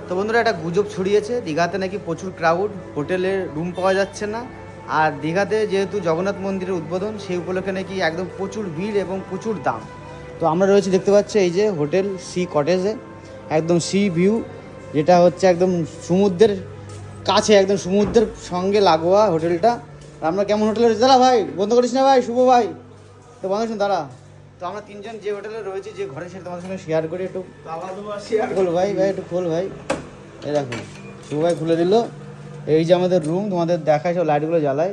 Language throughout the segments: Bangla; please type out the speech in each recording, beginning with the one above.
তো বন্ধুরা একটা গুজব ছড়িয়েছে দীঘাতে নাকি প্রচুর ক্রাউড, হোটেলে রুম পাওয়া যাচ্ছে না। আর দীঘাতে যেহেতু জগন্নাথ মন্দিরের উদ্বোধন, সেই উপলক্ষে নাকি একদম প্রচুর ভিড় এবং প্রচুর দাম। তো আমরা রয়েছি, দেখতে পাচ্ছি এই যে হোটেল সি কটেজে, একদম সি ভিউ, যেটা হচ্ছে একদম সমুদ্রের কাছে, একদম সমুদ্রের সঙ্গে লাগোয়া হোটেলটা। আমরা কেমন হোটেলে রয়েছি দাঁড়া ভাই, বন্ধ করিস না ভাই, শুভ ভাই, তো বন্ধ করছেন দাঁড়া। তো আমরা তিনজন যে হোটেলে রয়েছি, যে ঘরে, সেটা তোমাদের সঙ্গে শেয়ার করি। একটু খোল ভাই, ভাই একটু খোল ভাই। এই দেখো শুভ ভাই খুলে দিল। এই যে আমাদের রুম, তোমাদের দেখায়, সব লাইটগুলো জ্বালায়।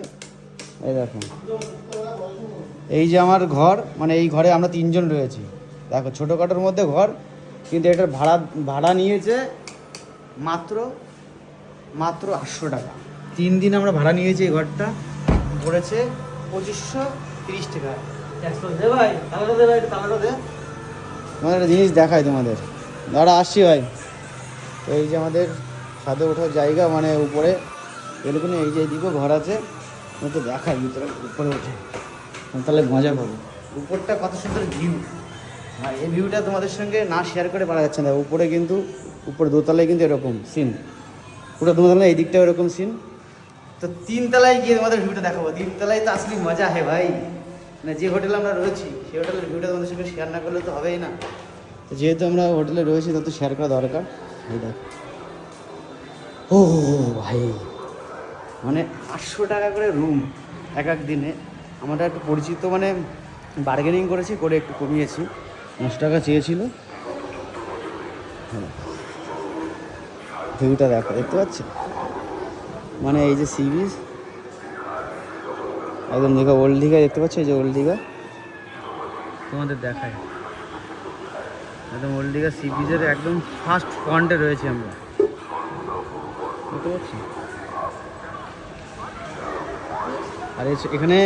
এই দেখো, এই যে আমার ঘর, মানে এই ঘরে আমরা তিনজন রয়েছি। দেখো ছোটোখাটোর মধ্যে ঘর, কিন্তু এটার ভাড়া নিয়েছে মাত্র 800 টাকা। 3 দিন আমরা ভাড়া নিয়েছি, এই ঘরটা পড়েছে 2530 টাকা। দে ভাই, তাহলে দে ভাই, তাহলে দে। তোমাদের একটা জিনিস দেখায় তোমাদের, দাঁড়া আসছি ভাই। তো এই যে আমাদের ছাদে ওঠার জায়গা, মানে উপরে এরকম, এই যে এইদিকেও ঘর আছে। আমি তো দেখাই ভিতরে, উপরে ওঠে তাহলে মজা পাবো। উপরটা কত সুন্দর ভিউ, আর এই ভিউটা তোমাদের সঙ্গে না শেয়ার করে পারা যাচ্ছে না। উপরে কিন্তু, উপরে দোতলায় কিন্তু এরকম সিন, পুরো দোতলায় এই দিকটাও এরকম সিন। তো 3 তলায় গিয়ে তোমাদের ভিউটা দেখাবো। 3 তলায় তো আসলে মজা হে ভাই, মানে যে হোটেলে আমরা রয়েছি সেই হোটেলের ভিউটা তোমাদের সঙ্গে শেয়ার না করলে তো হবেই না। তো যেহেতু আমরা হোটেলে রয়েছি, তত শেয়ার করা দরকার। এই দেখ, ও ভাই, মানে 800 টাকা করে রুম এক এক দিনে। আমরা একটু পরিচিত, মানে বার্গেনিং করেছি, করে একটু কমিয়েছি। 900 টাকা চেয়েছিল। ভিউটা দেখো, দেখতে পাচ্ছ, মানে এই যে সি বিচ, একদম দীঘা, ওল্ড দীঘা দেখতে পাচ্ছ, এই যে ওল্ড দীঘা তোমাদের দেখায়, একদম ওল্ড দীঘা সি বিচের একদম ফার্স্ট পয়েন্টে রয়েছি আমরা, দেখতে পাচ্ছি। আর এখানে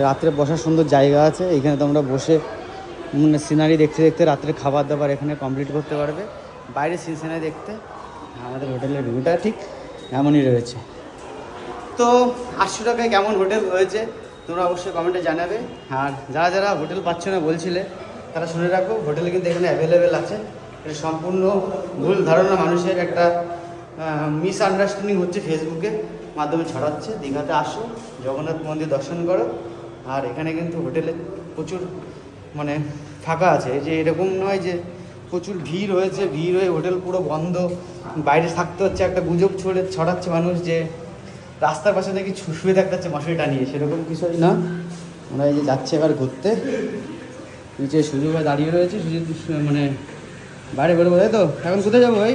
রাত্রে বসার সুন্দর জায়গা আছে। এখানে তোমরা বসে মানে সিনারি দেখতে দেখতে রাত্রে খাবার দাবার এখানে কমপ্লিট করতে পারবে। বাইরে সিনারি দেখতে আমাদের হোটেলের ভিউটা ঠিক এমনই রয়েছে। তো 800 টাকায় কেমন হোটেল হয়েছে তোমরা অবশ্যই কমেন্টে জানাবে। আর যারা যারা হোটেল পাচ্ছ না বলছিলে, তারা শুনে রাখো, হোটেল কিন্তু এখানে অ্যাভেলেবেল আছে। এটা সম্পূর্ণ ভুল ধারণা, মানুষের একটা মিসআন্ডারস্ট্যান্ডিং হচ্ছে, ফেসবুকের মাধ্যমে ছড়াচ্ছে। দীঘাতে আসো, জগন্নাথ মন্দির দর্শন করো, আর এখানে কিন্তু হোটেলে প্রচুর মানে ফাঁকা আছে। এই যে এরকম নয় যে প্রচুর ভিড় হয়েছে, ভিড় হয়ে হোটেল পুরো বন্ধ, বাইরে থাকতে হচ্ছে। একটা গুজব ছড়াচ্ছে মানুষ যে রাস্তার পাশে নাকি শুয়ে থাকতে হচ্ছে মশারি টানিয়ে, সেরকম কিছুই না। আমরা এই যে যাচ্ছি এবার ঘুরতে, নিচে সুযোগ দাঁড়িয়ে রয়েছে, সুযোগ মানে বাইরে বেরোবো, তাই তো। এখন কোথায় যাবো ভাই?